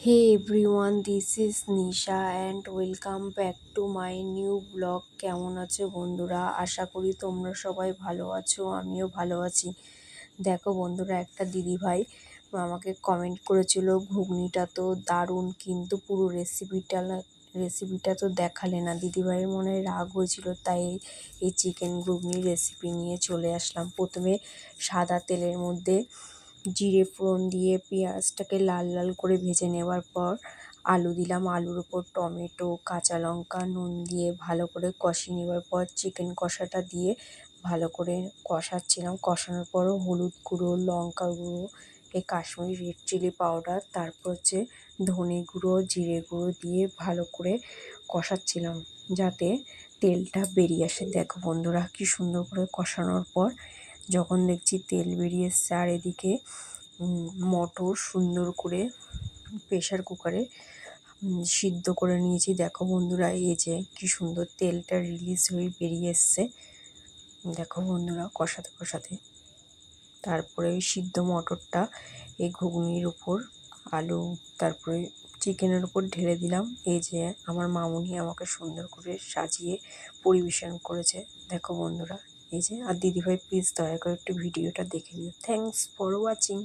Hey everyone, this is Nisha and welcome back to my new vlog. কেমন আছো বন্ধুরা? আশা করি তোমরা সবাই ভালো আছো, আমিও ভালো আছি। দেখো বন্ধুরা, একটা দিদিভাই আমাকে কমেন্ট করেছিল, ঘুগনিটা তো দারুণ, কিন্তু পুরো রেসিপিটা তো দেখালে না। দিদিভাইয়ের মনে হয় রাগ হয়েছিল, তাই এই চিকেন ঘুগনির রেসিপি নিয়ে চলে আসলাম। প্রথমে সাদা তেলের মধ্যে জিরে ফোড়ন দিয়ে পেঁয়াজটাকে লাল লাল করে ভেজে নেওয়ার পর আলু দিলাম। আলুর উপর টমেটো, কাঁচা লঙ্কা, নুন দিয়ে ভালো করে কষিয়ে নেওয়ার পর চিকেন কষাটা দিয়ে ভালো করে কষাচ্ছিলাম। কষানোর পরও হলুদ গুঁড়ো, লঙ্কা গুঁড়ো, কাশ্মীরি রেড চিলি পাউডার, তারপর হচ্ছে ধনে গুঁড়ো, জিরে গুঁড়ো দিয়ে ভালো করে কষাচ্ছিলাম যাতে তেলটা বেরিয়ে আসে। দেখো বন্ধুরা, কি সুন্দর করে কষানোর পর যখন দেখছি তেল বেরিয়ে এসছে, আর এদিকে মটর সুন্দর করে প্রেশার কুকারে সিদ্ধ করে নিয়েছি। দেখো বন্ধুরা, এই যে কি সুন্দর তেলটা রিলিজ হয়ে বেরিয়ে এসছে। দেখো বন্ধুরা, কষাতে কষাতে তারপরে ওই সিদ্ধ মটরটা এই ঘুগনির উপর, আলু, তারপরে চিকেনের উপর ঢেলে দিলাম। এই যে আমার মামুনি আমাকে সুন্দর করে সাজিয়ে পরিবেশন করেছে। দেখো বন্ধুরা, এই যে। আর দিদিভাই, প্লিজ দয়া করে একটু ভিডিওটা দেখে নিও। Thanks for watching.